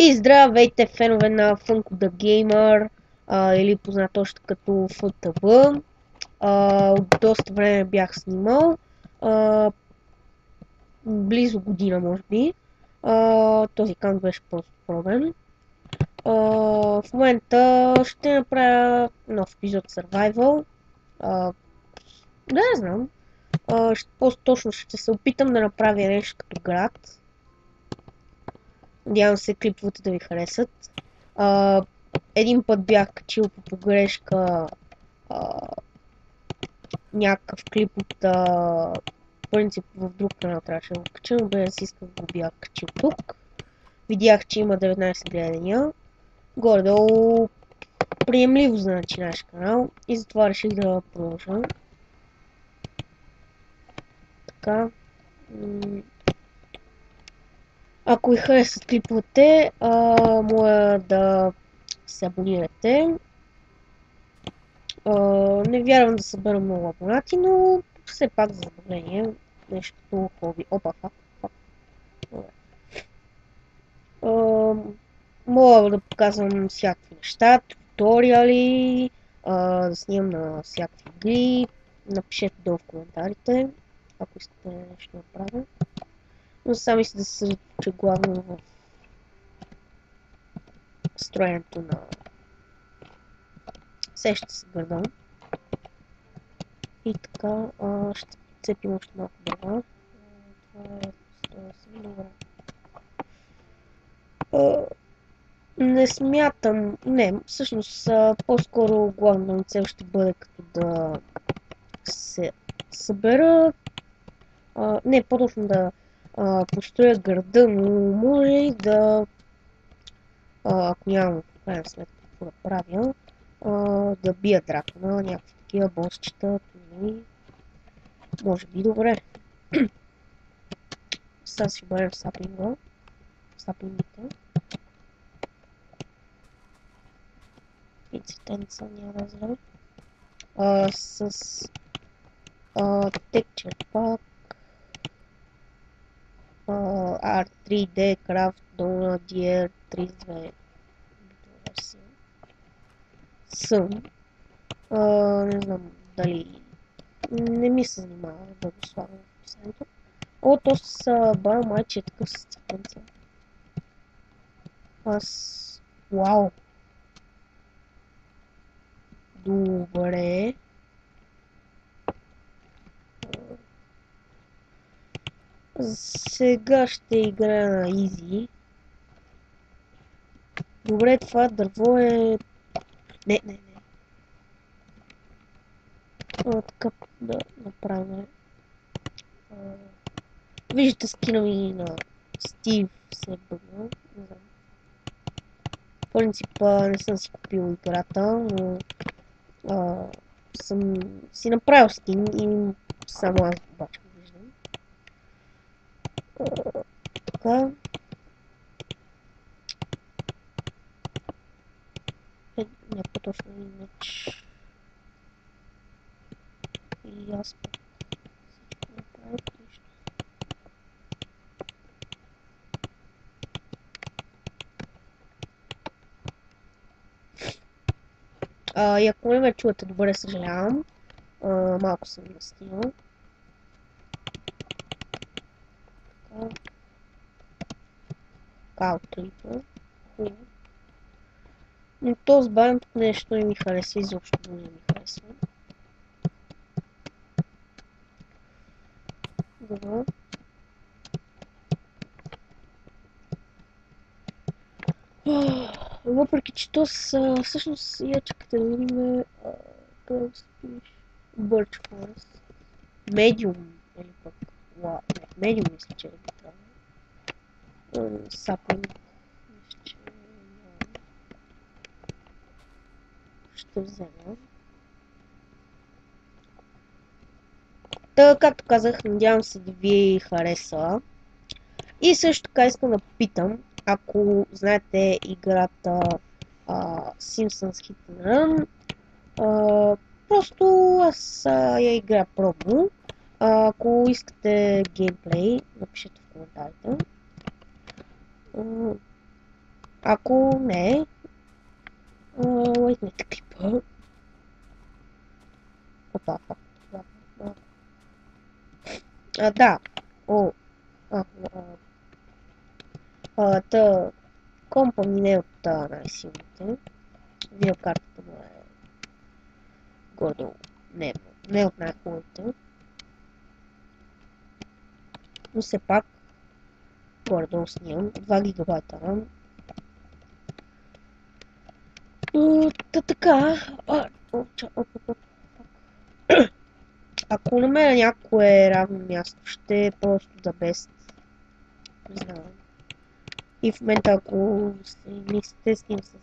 И здравейте, фенове на Funko the Gamer, или познат още като FTV. От доста време бях снимал, близо година може би. Този канал беше просто пробен. В момента ще направя нов епизод Survival. Не знам. По-точно ще се опитам да направя нещо като град. Надявам се клиповете да ви харесат. Един път бях качил по погрешка някакъв клип от принцип в друг канал трябваше да го кача, но без да си искам да го бях качил тук. Видях, че има 19 гледания. Горе-долу приемливо за начинаш канал и затова реших да продължа. Така. Ако ви харесат клиповете, моля да се абонирате. Не вярвам да събера много абонати, но все пак за забавление, нещо като хоби. Опа, фак. Мога да показвам всякакви неща, туториали, да снимам на всякакви игри. Напишете долу в коментарите, ако искате нещо да направя. Но сами си да се съсредоточа главно в строенето на сеща се града. И така, ще цепим още малко дърва. Това е съвсем добре. Не смятам, не, всъщност по-скоро главна цел ще бъде като да се събера, не, по-точно да построя града, но може и да, ако нямам в крайна сметка какво да правя, да бия дракона, някакви такива босчета, може би добре. Сега си бъдем сапингите. И цветенца няма да знам. С Texture Pack, R3D Craft Donut Gear 32 версия. Не знам дали не ми се занимава да го слагам в описанието. То с бая майче е такъв с цветенца. Вау! Добре. Сега ще играя на Easy. Добре, това дърво е... Не. Така да направим. Виждате скина ми на Стив се бъгна. Не знам. В принцип не съм си купил играта, но съм си направил скин и само аз обаче го виждам. Така. Не по-точно меч. И аз всичко направих нещо. И ако не ме чувате добре, съжалявам. Малко съм настинал. Така, отрипа. Хубаво. Но този баем тук нещо не ми харесва, изобщо не ми харесва. Добре. Въпреки че то са всъщност я чакате да видим къде да се пише Birch Forest. Medium или пък не, Medium мисля, че е би трябвало. Sapling мисля, че ще взема. Та, както казах, надявам се да ви хареса. И също така искам да попитам, ако знаете играта Simpsons Hit and Run, просто аз я игра пробно. Ако искате геймплей, напишете в коментарите. Ако не, лайкнете клипа. Опа, да. О, та компа ми не е от най-силните. Видеокартата му е гордо не от най-хубавите. Но все пак горе-долу снимам 2 гигабайта RAM. Така, ако намеря някое равно място, ще е просто да без. Признавам. И в момента, ако се мислите с ним с...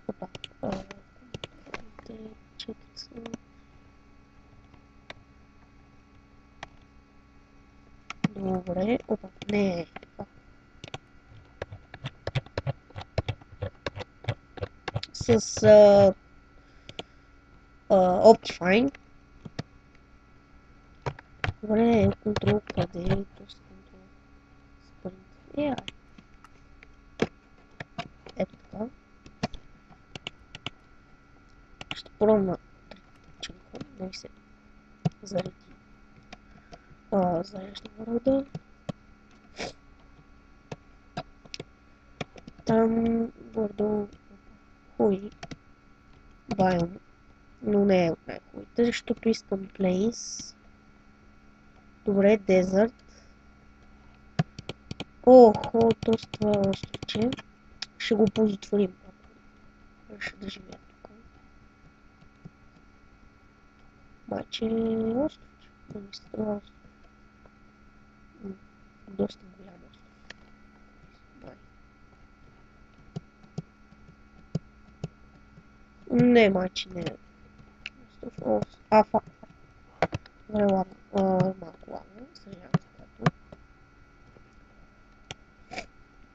Опа. Добре. Опа. Не. С Optifine. Добре, контрол къде е? Този контрол. Спринт. Ето така. Ще пробвам ченко, да ми се зареди зарежда върда. Там гордо хуй байом, но не е от най-хубавите, защото искам Plains. Добре, Desert. Охо, това островче. Ще го позатворим, ако реши да живея тук. Обаче островче. Да ми се това остров. Доста голям остров. Не, майче не е. Остров. Фак. Добре, ладно. Малко ладно. Съжалявам за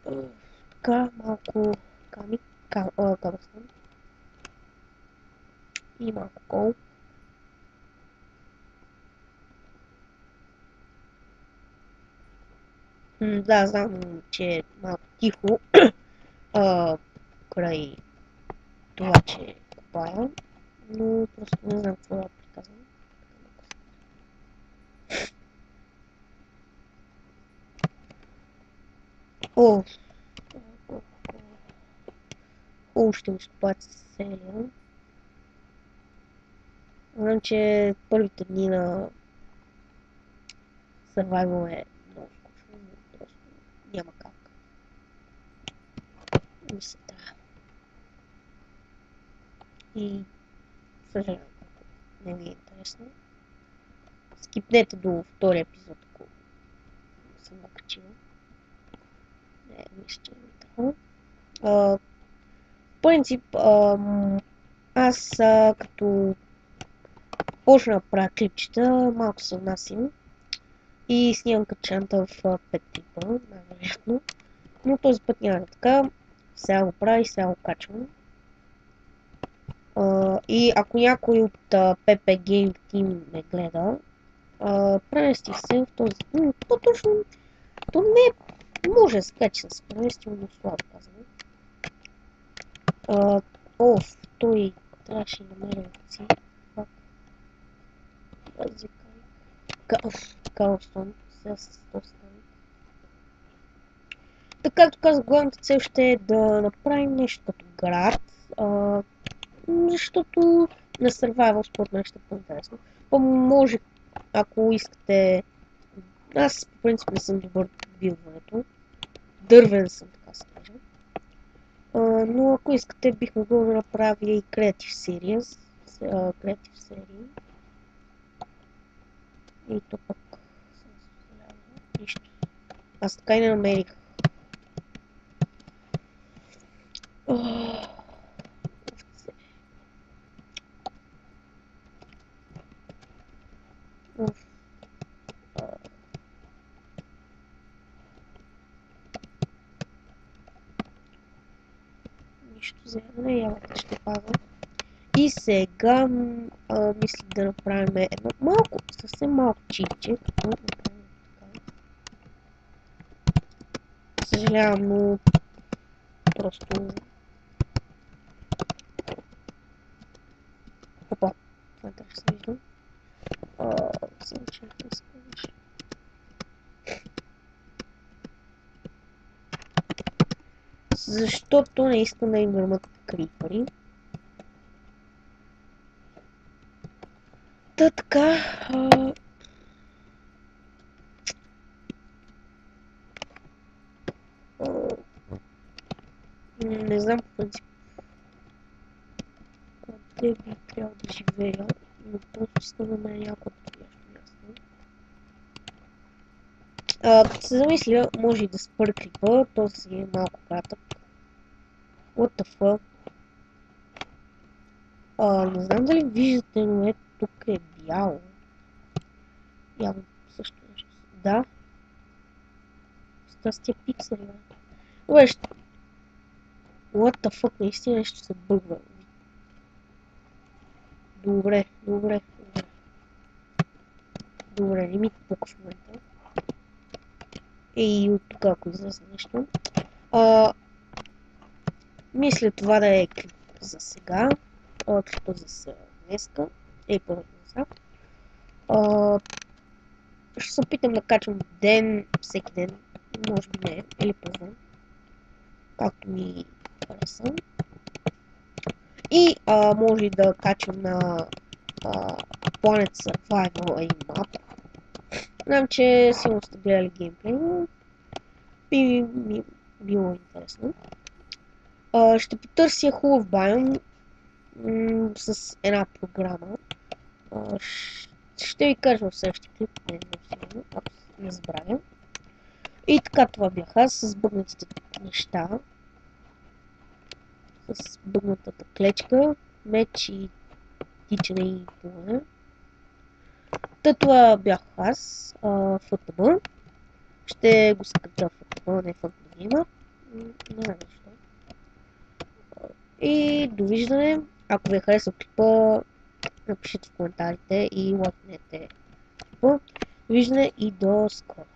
което. Така, малко кабелстън. И малко кол. Да, знам, че е малко тихо край това, че копая, но просто не знам какво да приказвам. Ще го изкопаят целия. Знам, че първите дни на Survival е много скучно, но просто няма как. Мисля, да. И съжалявам, не ви е интересно. Скипнете до втория епизод, ако съм накачила. Не, мисля, че не такова. В принцип, аз като почна да правя клипчета, малко се внасям и снимам качанта в 5 клипа, най-вероятно. Но този път няма да така. Сега го правя и сега го качвам. И ако някой от PP Game Team ме гледа, преместих се в този... По-точно, то не може да се качи с преместил, но слабо казвам. Той трябваше да намеря си. Калстон, сега с този стан. Така, както казах, главната цел ще е да направим нещо като град, защото на Survival според мен ще е по-интересно. Може, ако искате... Аз по принцип не съм добър в билдването. Дървен съм, така се каже. Но ако искате, бих могъл да направя и Creative Series. Creative серии. И то пък нищо. Аз така и не намерих. Нищо за не, явата ще пада. И сега мисля да направим едно малко, съвсем малко чипче, като направим така. Съжалявам, но просто... Опа, това трябва да се виждам. Само че не искаш. Защото не искам да им гърмат крипъри. Та така... не знам по принцип къде би трябвало да живея, но просто искам да намеря някакво подходящо място. Като се замисля, може и да спра клипа, то си е малко кратък. What the fuck? Не знам дали виждате, но ето тук е бяло. Явно също нещо. Да. С тия пиксели, бе. Добре, what the fuck, наистина нещо се бъгва. Добре. Добре, не ми пука в момента. И от тук, ако излезе нещо. Мисля това да е клип за сега. Клипа за днеска. Първата за сега. Ще се опитам да качвам всеки ден. Може би не, или по-ден. Както ми хареса. И може да качвам на Planet Survival и map. Знам, че сигурно сте гледали геймплей, но би ми било интересно. Ще потърся хубав байом с една програма. Ще ви кажа в следващия клип, не сигурно, ако не забравя. И така, това бях аз с бъгнатите неща. С бъгнатата клечка, меч и тичане и плуване. Това бях аз, ФТБ. Ще го съкратя ФТБ, не ФТБ има. Не знам защо. И довиждане. Ако ви е харесал клипа, напишете в коментарите и лайкнете клипа. Довиждане и до скоро.